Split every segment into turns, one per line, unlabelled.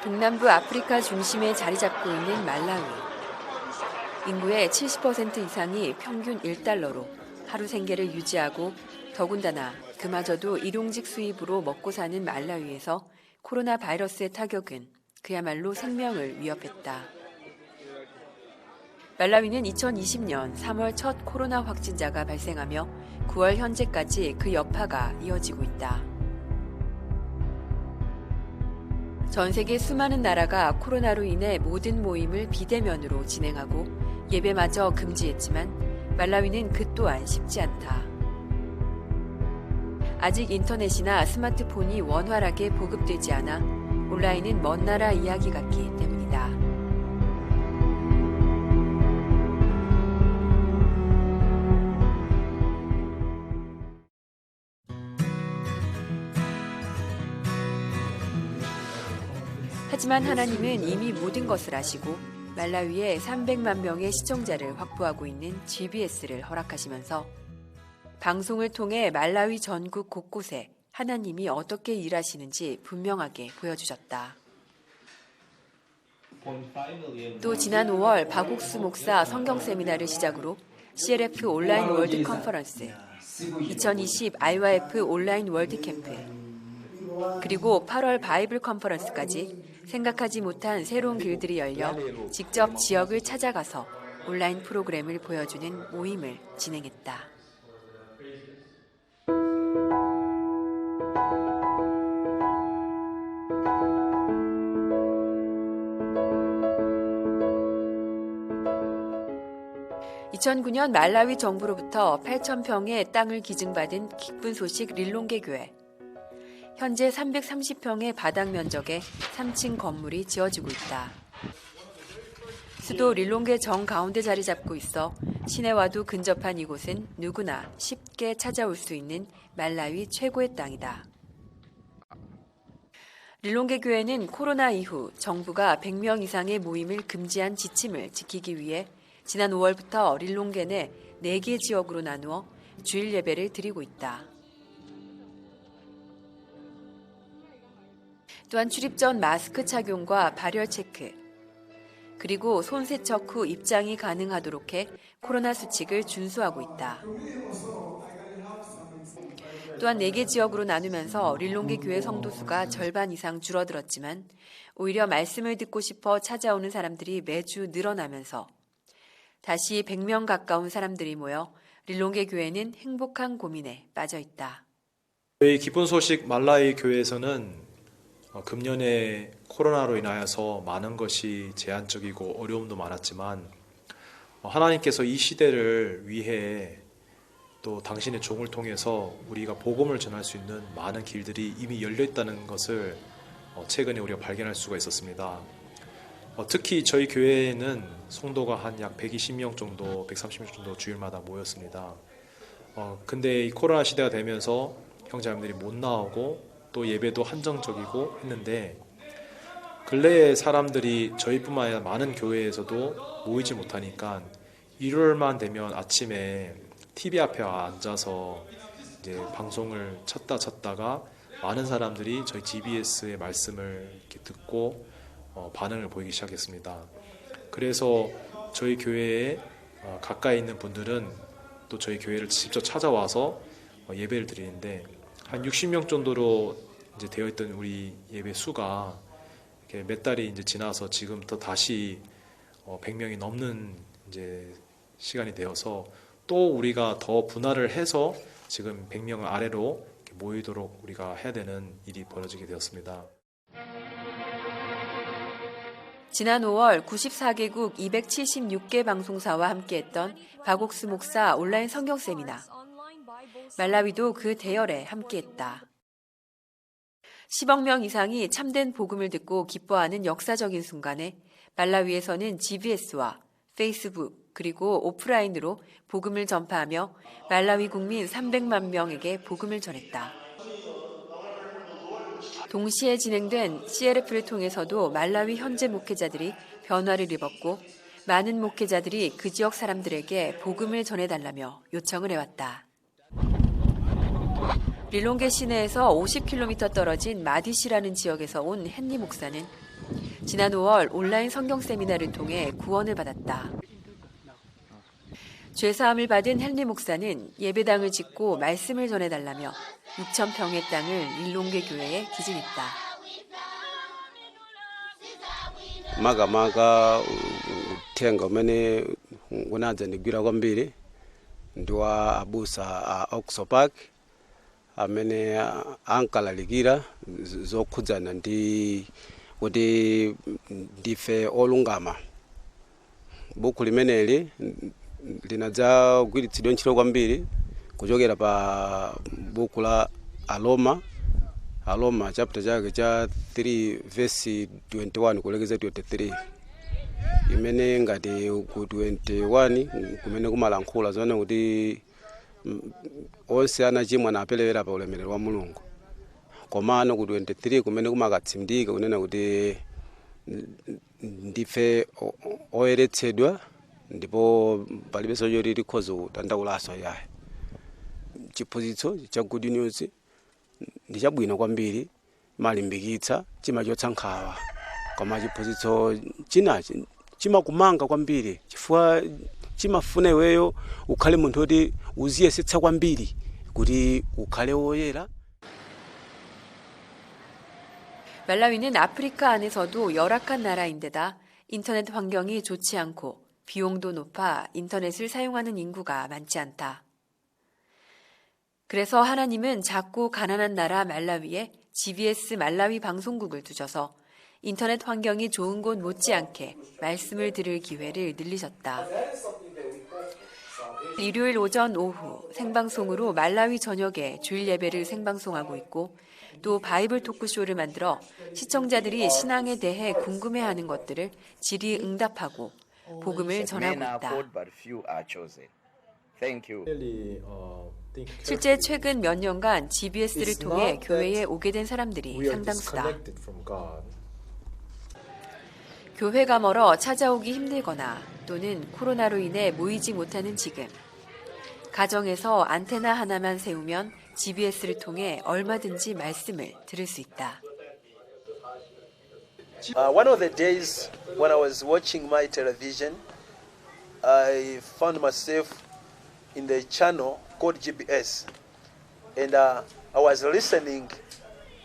동남부 아프리카 중심에 자리 잡고 있는 말라위. 인구의 70% 이상이 평균 1달러로 하루 생계를 유지하고 더군다나 그마저도 일용직 수입으로 먹고 사는 말라위에서 코로나 바이러스의 타격은 그야말로 생명을 위협했다. 말라위는 2020년 3월 첫 코로나 확진자가 발생하며 9월 현재까지 그 여파가 이어지고 있다. 전 세계 수많은 나라가 코로나로 인해 모든 모임을 비대면으로 진행하고 예배마저 금지했지만 말라위는 그 또한 쉽지 않다. 아직 인터넷이나 스마트폰이 원활하게 보급되지 않아 온라인은 먼 나라 이야기 같기 때문이다. 하지만 하나님은 이미 모든 것을 아시고 말라위에 300만 명의 시청자를 확보하고 있는 GBS를 허락하시면서 방송을 통해 말라위 전국 곳곳에 하나님이 어떻게 일하시는지 분명하게 보여주셨다. 또 지난 5월 박옥수 목사 성경 세미나를 시작으로 CLF 온라인 월드 컨퍼런스, 2020 IYF 온라인 월드 캠프, 그리고 8월 바이블 컨퍼런스까지 생각하지 못한 새로운 길들이 열려 직접 지역을 찾아가서 온라인 프로그램을 보여주는 모임을 진행했다. (2009년) 말라위 정부로부터 8,000평의 땅을 기증받은 기쁜 소식 릴롱게 교회. 현재 330평의 바닥 면적의 3층 건물이 지어지고 있다. 수도 릴롱게 정가운데 자리 잡고 있어 시내와도 근접한 이곳은 누구나 쉽게 찾아올 수 있는 말라위 최고의 땅이다. 릴롱게 교회는 코로나 이후 정부가 100명 이상의 모임을 금지한 지침을 지키기 위해 지난 5월부터 릴롱게 내 4개 지역으로 나누어 주일 예배를 드리고 있다. 또한 출입 전 마스크 착용과 발열 체크, 그리고 손 세척 후 입장이 가능하도록 해 코로나 수칙을 준수하고 있다. 또한 4개 지역으로 나누면서 릴롱게 교회 성도 수가 절반 이상 줄어들었지만 오히려 말씀을 듣고 싶어 찾아오는 사람들이 매주 늘어나면서 다시 100명 가까운 사람들이 모여 릴롱게 교회는 행복한 고민에 빠져 있다.
저희 기쁜 소식 말라위 교회에서는 금년에 코로나로 인하여서 많은 것이 제한적이고 어려움도 많았지만 하나님께서 이 시대를 위해 또 당신의 종을 통해서 우리가 복음을 전할 수 있는 많은 길들이 이미 열려 있다는 것을 최근에 우리가 발견할 수가 있었습니다. 특히 저희 교회에는 성도가 한 약 120명 정도, 130명 정도 주일마다 모였습니다. 근데 이 코로나 시대가 되면서 형제자매들이 못 나오고 또 예배도 한정적이고 했는데 근래에 사람들이 저희뿐만 아니라 많은 교회에서도 모이지 못하니까 일요일만 되면 아침에 TV 앞에 앉아서 이제 방송을 찾다가 많은 사람들이 저희 GBS의 말씀을 이렇게 듣고 반응을 보이기 시작했습니다. 그래서 저희 교회에 가까이 있는 분들은 또 저희 교회를 직접 찾아와서 예배를 드리는데 한 60명 정도로 이제 되어 있던 우리 예배 수가 이렇게 몇 달이 이제 지나서 지금부터 다시 100명이 넘는 이제 시간이 되어서 또 우리가 더 분할을 해서 지금 100명 아래로 모이도록 우리가 해야 되는 일이 벌어지게 되었습니다.
지난 5월 94개국 276개 방송사와 함께했던 박옥수 목사 온라인 성경 세미나. 말라위도 그 대열에 함께했다. 10억 명 이상이 참된 복음을 듣고 기뻐하는 역사적인 순간에 말라위에서는 GBS와 페이스북 그리고 오프라인으로 복음을 전파하며 말라위 국민 300만 명에게 복음을 전했다. 동시에 진행된 CLF를 통해서도 말라위 현재 목회자들이 변화를 입었고 많은 목회자들이 그 지역 사람들에게 복음을 전해달라며 요청을 해왔다. 릴롱게 시내에서 50km 떨어진 마디시라는 지역에서 온 헨리 목사는 지난 5월 온라인 성경 세미나를 통해 구원을 받았다. 죄사함을 받은 헨리 목사는 예배당을 짓고 말씀을 전해달라며 6,000평의 땅을 릴롱게 교회에 기증했다.
makamaka uthenga umene unadzandigwira kwambiri ndi wa abusa a Oxford Park amene ankalalikira zokhudzana ndi kuti ndife olungama. Buku limeneli linadzagwiritsidwa ntchito kwambiri kuchokera pa buku la Aroma chapter chake cha 3 verse 21 kulekeza 23 imene ngati ku 21 kumene kumalankhula zone kuti onse anachimwa naperewera pa ulemerero wa Mulungu. Komano ku 23 kumene kumakatsindika kunena kuti ndife oyeretsedwa ndipo palibe choti tikhoza kutandaulaso yaye. Chiphunzitso cha Good News ndi chabwino kwambiri, malimbikitsa, chimachotsa nkhawa. Koma chiphunzitso chinachi chimakumanga kwambiri chifukwa chimafuna iweyo ukhale munthu kuti uziyesetsa kwambiri kuti ukhale woyera.
말라위는 아프리카 안에서도 열악한 나라인데다 인터넷 환경이 좋지 않고 비용도 높아 인터넷을 사용하는 인구가 많지 않다. 그래서 하나님은 작고 가난한 나라 말라위에 GBS 말라위 방송국을 두셔서 인터넷 환경이 좋은 곳 못지않게 말씀을 들을 기회를 늘리셨다. 일요일 오전 오후 생방송으로 말라위 전역에 주일 예배를 생방송하고 있고 또 바이블 토크쇼를 만들어 시청자들이 신앙에 대해 궁금해하는 것들을 질의응답하고 복음을 전하고 있다. 실제 최근 몇 년간 GBS를 통해 교회에 오게 된 사람들이 상당수다. 교회가 멀어 찾아오기 힘들거나 또는 코로나로 인해 모이지 못하는 지금, 가정에서 안테나 하나만 세우면 GBS를 통해 얼마든지 말씀을 들을 수 있다.
One of the days when I was watching my television, I found myself in the channel called GBS, and I was listening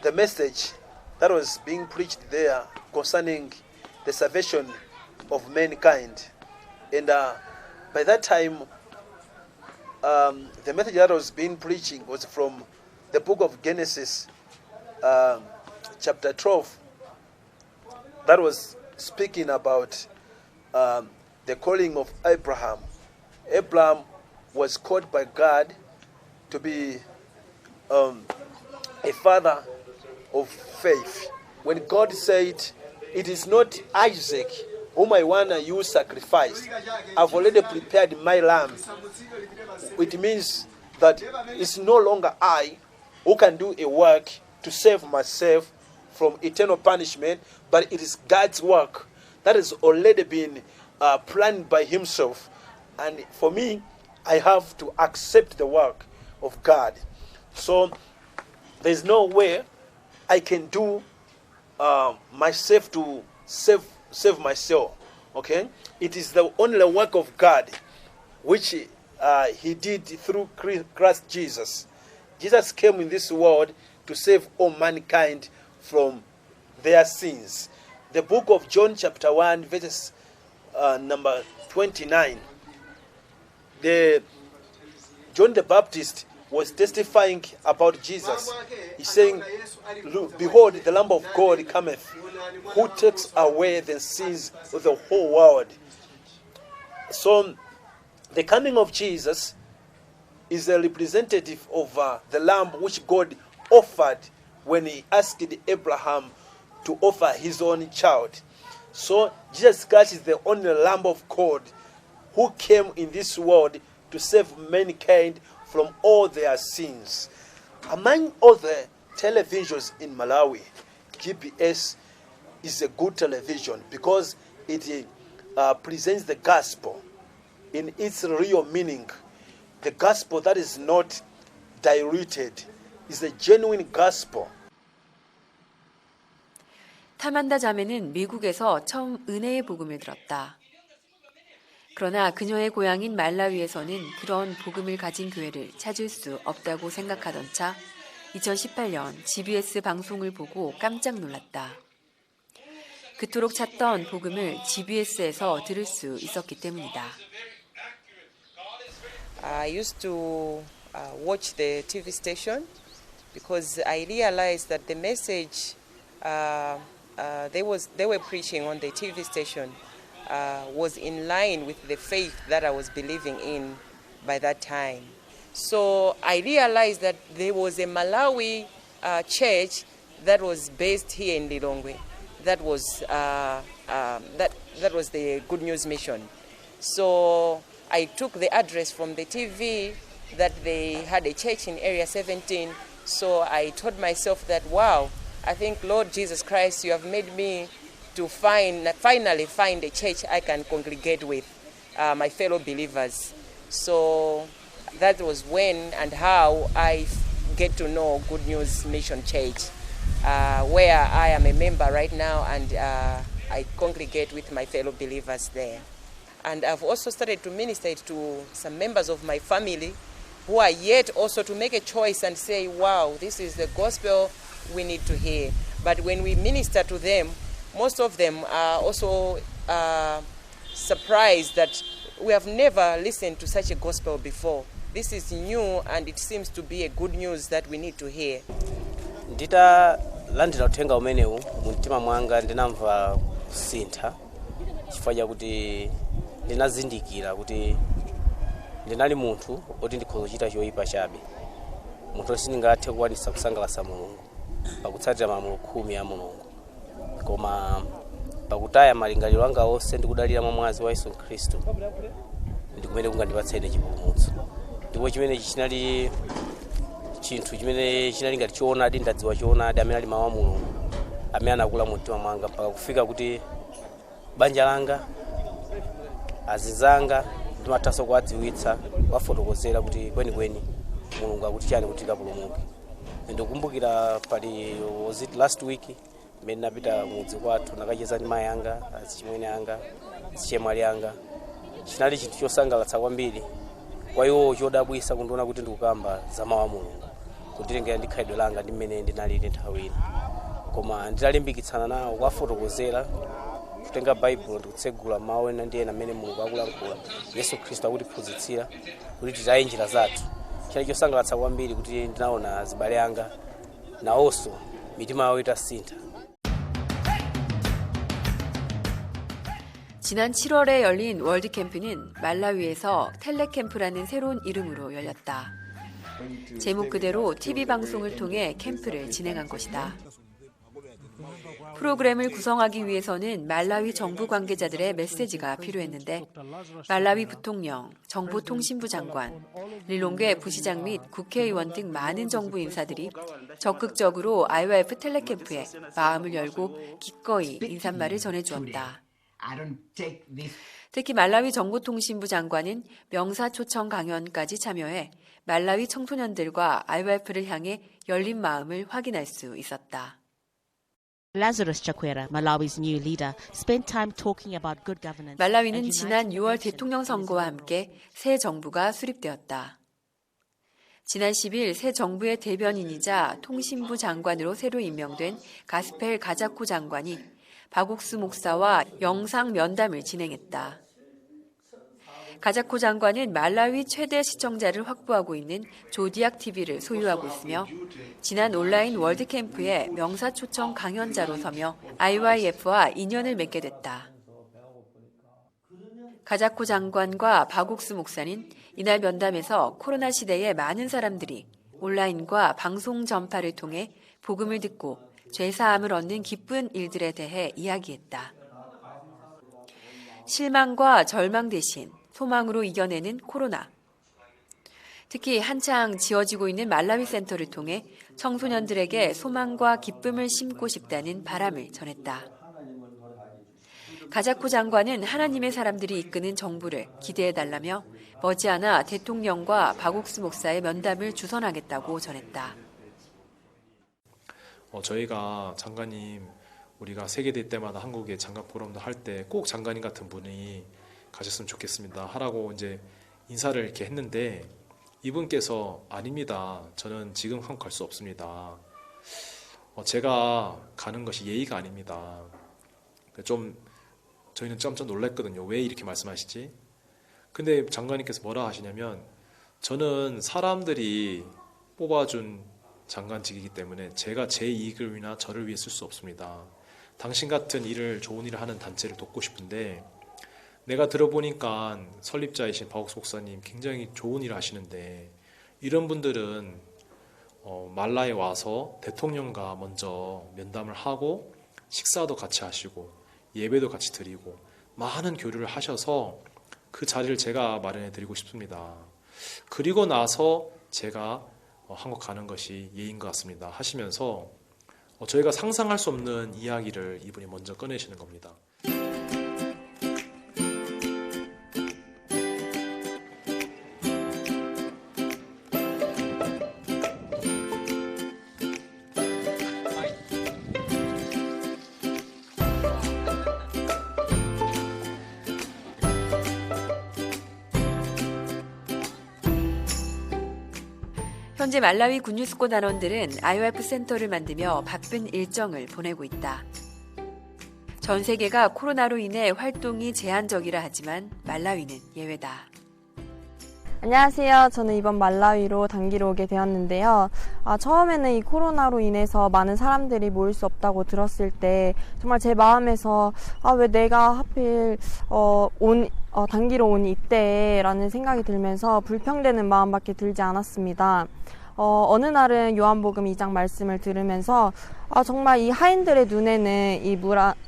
the message that was being preached there concerning the salvation of mankind. And by that time, the message that was being preaching was from the book of Genesis, chapter 12, that was speaking about the calling of Abraham. Abraham was called by God to be a father of faith. When God said, "It is not Isaac whom I want you sacrifice. I've already prepared my lamb." It means that it's no longer I who can do a work to save myself from eternal punishment, but it is God's work that has already been planned by himself. And for me, I have to accept the work of God. So there's no way I can do myself to save myself. Okay, it is the only work of God which he did through Christ Jesus. Jesus came in this world to save all mankind from their sins. The book of John chapter 1 verses number 29. John the Baptist was testifying about Jesus. He's saying, "Look, behold, the Lamb of God cometh, who takes away the sins of the whole world." So the coming of Jesus is a representative of the lamb which God offered when he asked Abraham to offer his only child. So Jesus Christ is the only Lamb of God who came in this world to save mankind from all their sins. Among other televisions in Malawi, GBS is a good television because it presents the gospel in its real meaning. The gospel that is not diluted is the genuine gospel.
타만다 자매는 미국에서 처음 은혜의 복음을 들었다. 그러나 그녀의 고향인 말라위에서는 그런 복음을 가진 교회를 찾을 수 없다고 생각하던 차 2018년 GBS 방송을 보고 깜짝 놀랐다. 그토록 찾던 복음을 GBS에서 들을 수 있었기 때문이다.
I used to watch the TV station because I realized that the message they were preaching on the TV station was in line with the faith that I was believing in by that time. So I realized that there was a Malawi church that was based here in Lilongwe. That was that was the Good News Mission. So I took the address from the TV that they had a church in Area 17. So I told myself that, wow, I think, Lord Jesus Christ, you have made me to finally find a church I can congregate with my fellow believers. So that was when and how I get to know Good News Mission Church, where I am a member right now, and I congregate with my fellow believers there. And I've also started to minister to some members of my family who are yet also to make a choice and say, wow, this is the gospel we need to hear. But when we minister to them, most of them are also surprised that we have never listened to such a gospel before. This is new, and it seems to be a good news that we need to hear.
Nditalandira uthenga umenewu mu mtima mwanga ndinamva kusintha chifukwa chakuti ndinazindikira kuti ndinali munthu oti ndikhoza kuchita choyipa chabe, munthu sindingathe kukwanisa kusangalatsa Mulungu pakutsatira malamulo 10 a Mulungu, koma pakutaya malingaliro anga onse ndikudalira mwa mwazi wa Yesu Khristu ndikumene kungandipatsa ine chipulumutso. Ndipo chimene chinali chinthu chimene chinali ngati choonadi, ndadziwa choonadi amene ali mawu a Mulungu amene anakula mu mtima mwanga mpaka kufika kuti banja langa, azizanga ndimathaso kuwadziwitsa, kuwafotokozera kuti kwenikweni Mulungu akuti chani kuti tikapulumuke. Ndikukumbukira pali was it last week mmene napita mudzi kwathu nakacheza ndi mayi anga, azichimwene anga, azichemwali anga. Chinali chinthu chosangalatsa kwambiri kwa iwo, chodabwisa kundiona kuti ndikukamba za mawu a Mulungu, kundilengera ndi khalidwe langa ndi mmene ndinalili nthawi ino. Koma nditalimbikitsana nawo kuwafotokozera, kutenga Bible ndikutsegula mawu ena ndi ena amene Mulungu akulankhula, Yesu Khristu akutiphunzitsira kuti titaye njira zathu. Chinali chosangalatsa kwambiri kuti ndinaona azibale anga nawonso mitima yawo itasintha.
지난 7월에 열린 월드캠프는 말라위에서 텔레캠프라는 새로운 이름으로 열렸다. 제목 그대로 TV 방송을 통해 캠프를 진행한 것이다. 프로그램을 구성하기 위해서는 말라위 정부 관계자들의 메시지가 필요했는데 말라위 부통령, 정보통신부 장관, 릴롱게 부시장 및 국회의원 등 많은 정부 인사들이 적극적으로 IYF 텔레캠프에 마음을 열고 기꺼이 인사말을 전해주었다. 특히 말라위 정보통신부 장관은 명사 초청 강연까지 참여해 말라위 청소년들과 IYF를 향해 열린 마음을 확인할 수 있었다.
Lazarus Chakwera, Malawi's new leader, spent time talking about good governance.
말라위는 지난 6월 대통령 선거와 함께 새 정부가 수립되었다. 지난 10일 새 정부의 대변인이자 통신부 장관으로 새로 임명된 가스펠 가자코 장관이 박옥수 목사와 영상 면담을 진행했다. 가자코 장관은 말라위 최대 시청자를 확보하고 있는 조디악 TV를 소유하고 있으며 지난 온라인 월드캠프에 명사 초청 강연자로 서며 IYF와 인연을 맺게 됐다. 가자코 장관과 박옥수 목사는 이날 면담에서 코로나 시대에 많은 사람들이 온라인과 방송 전파를 통해 복음을 듣고 죄사함을 얻는 기쁜 일들에 대해 이야기했다. 실망과 절망 대신 소망으로 이겨내는 코로나. 특히 한창 지어지고 있는 말라위 센터를 통해 청소년들에게 소망과 기쁨을 심고 싶다는 바람을 전했다. 가자코 장관은 하나님의 사람들이 이끄는 정부를 기대해달라며 머지않아 대통령과 박옥수 목사의 면담을 주선하겠다고 전했다.
저희가 장관님 우리가 세계대회 때마다 한국의 장관 포럼도 할 때 꼭 장관님 같은 분이 가셨으면 좋겠습니다 하라고 이제 인사를 이렇게 했는데 이분께서 아닙니다. 저는 지금 한국 갈 수 없습니다. 제가 가는 것이 예의가 아닙니다. 좀 저희는 깜짝 놀랐거든요. 왜 이렇게 말씀하시지? 근데 장관님께서 뭐라 하시냐면 저는 사람들이 뽑아준 장관직이기 때문에 제가 제 이익을 위나 저를 위해 쓸 수 없습니다. 당신 같은 좋은 일을 하는 단체를 돕고 싶은데 내가 들어보니까 설립자이신 박옥수 목사님 굉장히 좋은 일을 하시는데 이런 분들은 말라에 와서 대통령과 먼저 면담을 하고 식사도 같이 하시고 예배도 같이 드리고 많은 교류를 하셔서 그 자리를 제가 마련해 드리고 싶습니다. 그리고 나서 제가 한국 가는 것이 예인 것 같습니다 하시면서 저희가 상상할 수 없는 이야기를 이분이 먼저 꺼내시는 겁니다.
현재 말라위 군유스코 단원들은 IOF 센터를 만들며 바쁜 일정을 보내고 있다. 전 세계가 코로나로 인해 활동이 제한적이라 하지만 말라위는 예외다.
안녕하세요. 저는 이번 말라위로 단기로 오게 되었는데요. 처음에는 이 코로나로 인해서 많은 사람들이 모일 수 없다고 들었을 때 정말 제 마음에서 왜 내가 하필 단기로 온 이때라는 생각이 들면서 불평되는 마음밖에 들지 않았습니다. 어느 날은 요한복음 2장 말씀을 들으면서 정말 이 하인들의 눈에는 이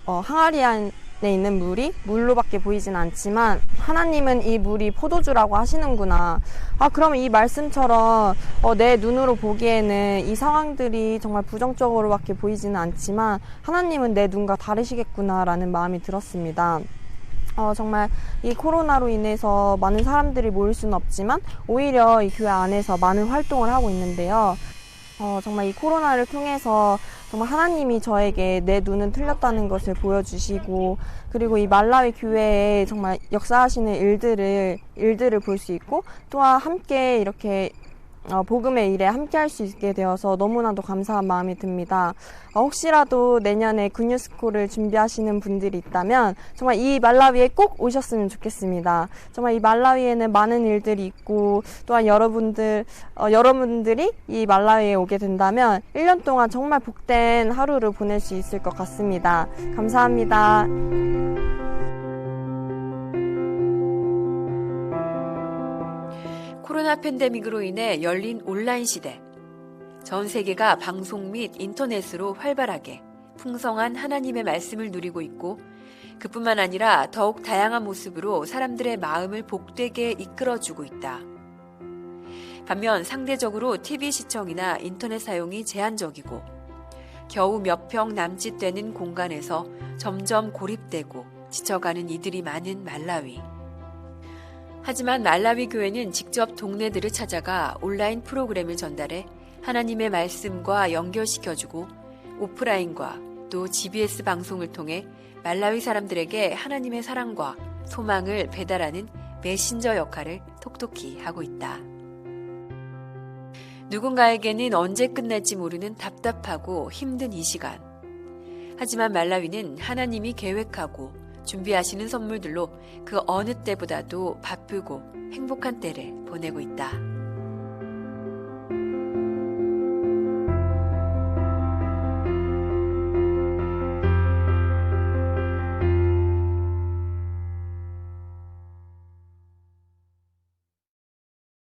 항아리 안에 있는 물이 물로밖에 보이진 않지만 하나님은 이 물이 포도주라고 하시는구나. 그럼 이 말씀처럼 내 눈으로 보기에는 이 상황들이 정말 부정적으로밖에 보이지는 않지만 하나님은 내 눈과 다르시겠구나라는 마음이 들었습니다. 정말 이 코로나로 인해서 많은 사람들이 모일 수는 없지만 오히려 이 교회 안에서 많은 활동을 하고 있는데요. 정말 이 코로나를 통해서 정말 하나님이 저에게 내 눈은 틀렸다는 것을 보여주시고 그리고 이 말라위 교회에 정말 역사하시는 일들을 볼 수 있고 또한 함께 이렇게 복음의 일에 함께 할 수 있게 되어서 너무나도 감사한 마음이 듭니다. 혹시라도 내년에 군유스코를 준비하시는 분들이 있다면 정말 이 말라위에 꼭 오셨으면 좋겠습니다. 정말 이 말라위에는 많은 일들이 있고 또한 여러분들이 이 말라위에 오게 된다면 1년 동안 정말 복된 하루를 보낼 수 있을 것 같습니다. 감사합니다.
코로나 팬데믹으로 인해 열린 온라인 시대. 전 세계가 방송 및 인터넷으로 활발하게 풍성한 하나님의 말씀을 누리고 있고 그뿐만 아니라 더욱 다양한 모습으로 사람들의 마음을 복되게 이끌어주고 있다. 반면 상대적으로 TV 시청이나 인터넷 사용이 제한적이고 겨우 몇 평 남짓 되는 공간에서 점점 고립되고 지쳐가는 이들이 많은 말라위. 하지만 말라위 교회는 직접 동네들을 찾아가 온라인 프로그램을 전달해 하나님의 말씀과 연결시켜주고 오프라인과 또 GBS 방송을 통해 말라위 사람들에게 하나님의 사랑과 소망을 배달하는 메신저 역할을 톡톡히 하고 있다. 누군가에게는 언제 끝날지 모르는 답답하고 힘든 이 시간. 하지만 말라위는 하나님이 계획하고 준비하시는 선물들로 그 어느 때보다도 바쁘고 행복한 때를 보내고 있다.